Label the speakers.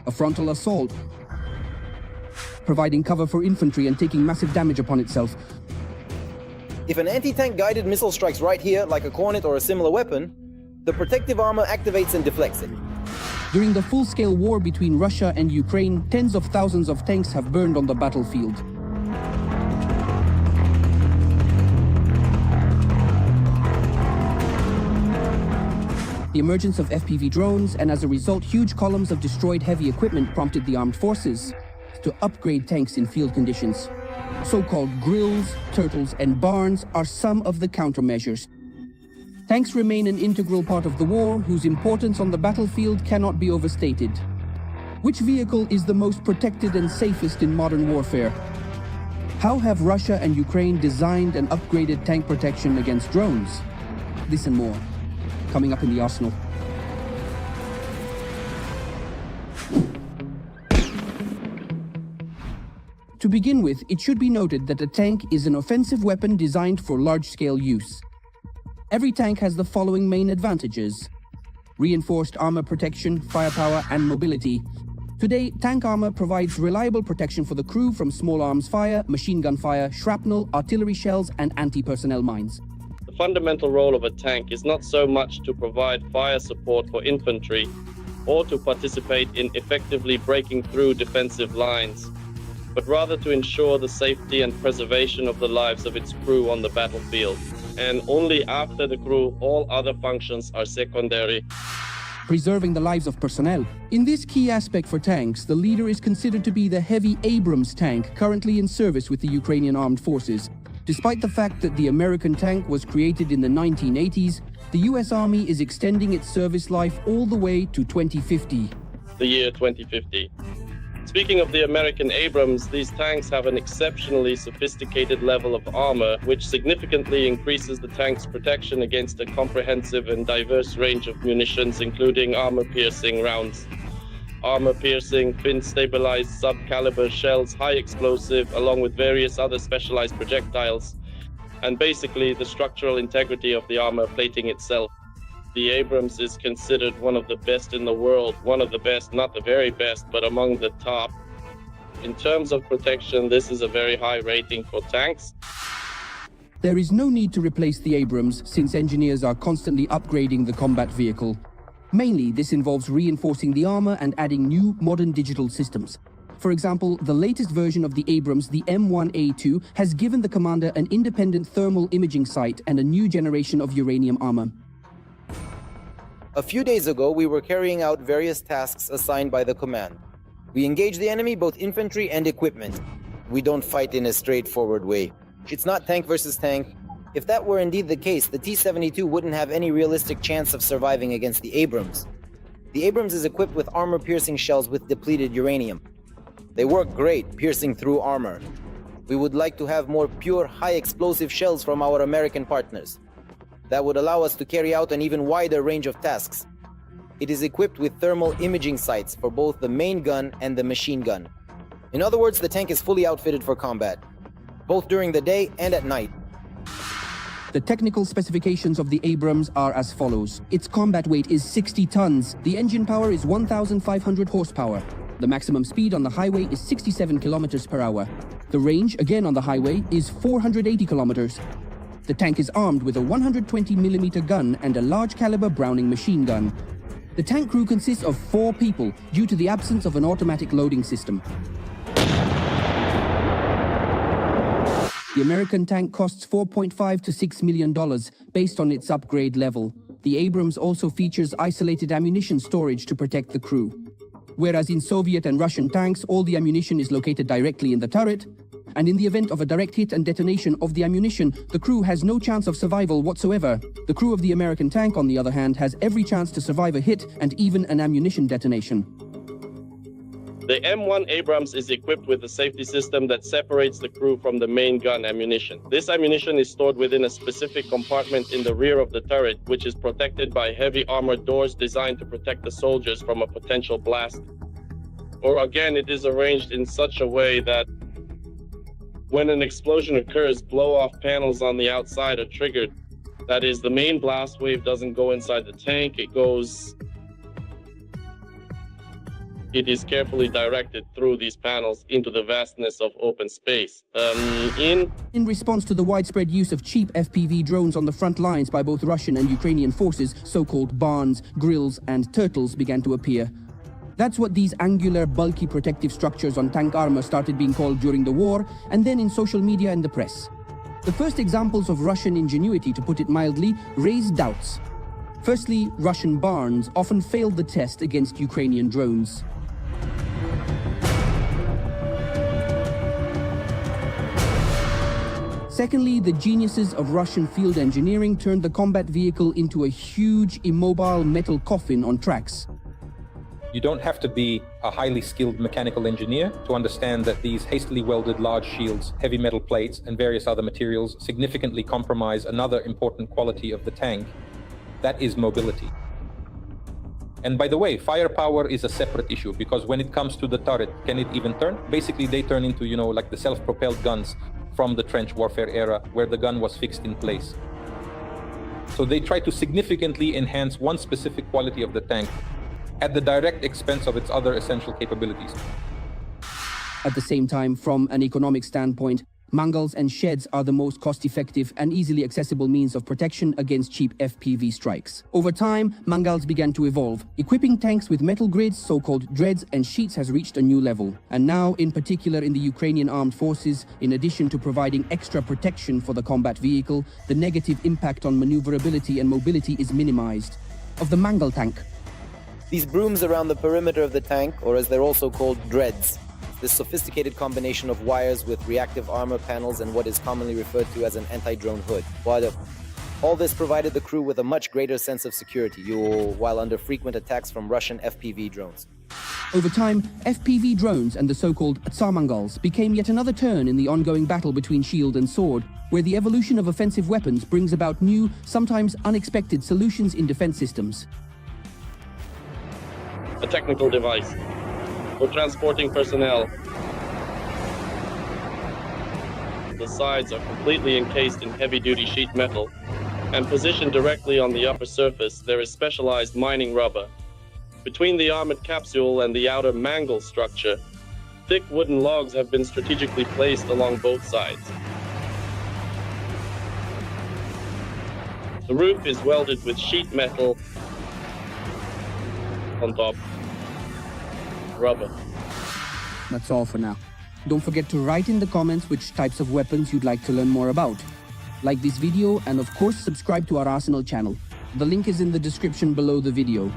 Speaker 1: a frontal assault, providing cover for infantry and taking massive damage upon itself.
Speaker 2: If an anti-tank guided missile strikes right here, like a Cornet or a similar weapon, the protective armor activates and deflects it.
Speaker 1: During the full-scale war between Russia and Ukraine, tens of thousands of tanks have burned on the battlefield. The emergence of FPV drones, and as a result, huge columns of destroyed heavy equipment prompted the armed forces to upgrade tanks in field conditions. So-called grills, turtles, and barns are some of the countermeasures. Tanks remain an integral part of the war, whose importance on the battlefield cannot be overstated. Which vehicle is the most protected and safest in modern warfare? How have Russia and Ukraine designed and upgraded tank protection against drones? This and more, coming up in the arsenal. To begin with, it should be noted that a tank is an offensive weapon designed for large-scale use. Every tank has the following main advantages: reinforced armor protection, firepower, and mobility. Today, tank armor provides reliable protection for the crew from small arms fire, machine gun fire, shrapnel, artillery shells, and anti-personnel mines.
Speaker 3: The fundamental role of a tank is not so much to provide fire support for infantry or to participate in effectively breaking through defensive lines, but rather to ensure the safety and preservation of the lives of its crew on the battlefield. And only after the crew, all other functions are secondary.
Speaker 1: Preserving the lives of personnel. In this key aspect for tanks, the leader is considered to be the heavy Abrams tank currently in service with the Ukrainian armed forces. Despite the fact that the American tank was created in the 1980s, the US Army is extending its service life all the way to 2050.
Speaker 3: The year 2050. Speaking of the American Abrams, these tanks have an exceptionally sophisticated level of armor, which significantly increases the tank's protection against a comprehensive and diverse range of munitions, including armor-piercing rounds, armor-piercing, fin-stabilized sub-caliber shells, high explosive, along with various other specialized projectiles, and basically the structural integrity of the armor plating itself. The Abrams is considered one of the best in the world, one of the best, not the very best, but among the top. In terms of protection, this is a very high rating for tanks.
Speaker 1: There is no need to replace the Abrams, since engineers are constantly upgrading the combat vehicle. Mainly, this involves reinforcing the armor and adding new, modern digital systems. For example, the latest version of the Abrams, the M1A2, has given the commander an independent thermal imaging sight and a new generation of uranium armor.
Speaker 2: A few days ago, we were carrying out various tasks assigned by the command. We engage the enemy, both infantry and equipment. We don't fight in a straightforward way. It's not tank versus tank. If that were indeed the case, the T-72 wouldn't have any realistic chance of surviving against the Abrams. The Abrams is equipped with armor-piercing shells with depleted uranium. They work great, piercing through armor. We would like to have more pure, high-explosive shells from our American partners. That would allow us to carry out an even wider range of tasks. It is equipped with thermal imaging sights for both the main gun and the machine gun. In other words, the tank is fully outfitted for combat, both during the day and at night.
Speaker 1: The technical specifications of the Abrams are as follows. Its combat weight is 60 tons. The engine power is 1,500 horsepower. The maximum speed on the highway is 67 kilometers per hour. The range, again on the highway, is 480 kilometers. The tank is armed with a 120mm gun and a large-caliber Browning machine gun. The tank crew consists of 4 people due to the absence of an automatic loading system. The American tank costs $4.5 to $6 million based on its upgrade level. The Abrams also features isolated ammunition storage to protect the crew. Whereas in Soviet and Russian tanks, all the ammunition is located directly in the turret, and in the event of a direct hit and detonation of the ammunition, the crew has no chance of survival whatsoever. The crew of the American tank, on the other hand, has every chance to survive a hit and even an ammunition detonation.
Speaker 3: The M1 Abrams is equipped with a safety system that separates the crew from the main gun ammunition. This ammunition is stored within a specific compartment in the rear of the turret, which is protected by heavy armored doors designed to protect the soldiers from a potential blast. Or again, it is arranged in such a way that when an explosion occurs, blow-off panels on the outside are triggered. That is, the main blast wave doesn't go inside the tank, it goes it is carefully directed through these panels into the vastness of open space.
Speaker 1: In response to the widespread use of cheap FPV drones on the front lines by both Russian and Ukrainian forces, so-called barns, grills, and turtles began to appear. That's what these angular, bulky protective structures on tank armor started being called during the war, and then in social media and the press. The first examples of Russian ingenuity, to put it mildly, raised doubts. Firstly, Russian barns often failed the test against Ukrainian drones. Secondly, the geniuses of Russian field engineering turned the combat vehicle into a huge, immobile metal coffin on tracks.
Speaker 4: You don't have to be a highly skilled mechanical engineer to understand that these hastily welded large shields, heavy metal plates, and various other materials significantly compromise another important quality of the tank. That is mobility. And by the way, firepower is a separate issue, because when it comes to the turret, can it even turn? Basically, they turn into, like the self-propelled guns from the trench warfare era, where the gun was fixed in place. So they try to significantly enhance one specific quality of the tank at the direct expense of its other essential capabilities.
Speaker 1: At the same time, from an economic standpoint, mangals and sheds are the most cost-effective and easily accessible means of protection against cheap FPV strikes. Over time, mangals began to evolve. Equipping tanks with metal grids, so-called dreads, and sheets has reached a new level. And now, in particular in the Ukrainian armed forces, in addition to providing extra protection for the combat vehicle, the negative impact on maneuverability and mobility is minimized. Of the mangal tank.
Speaker 2: These brooms around the perimeter of the tank, or as they're also called, dreads, this sophisticated combination of wires with reactive armor panels and what is commonly referred to as an anti-drone hood. All this provided the crew with a much greater sense of security, while under frequent attacks from Russian FPV drones.
Speaker 1: Over time, FPV drones and the so-called Tsar Mangals became yet another turn in the ongoing battle between shield and sword, where the evolution of offensive weapons brings about new, sometimes unexpected solutions in defense systems.
Speaker 3: A technical device for transporting personnel. The sides are completely encased in heavy-duty sheet metal, and positioned directly on the upper surface, there is specialized mining rubber. Between the armored capsule and the outer mangle structure, thick wooden logs have been strategically placed along both sides. The roof is welded with sheet metal on top. Rubber.
Speaker 1: That's all for now. Don't forget to write in the comments which types of weapons you'd like to learn more about. Like this video and of course subscribe to our Arsenal channel. The link is in the description below the video.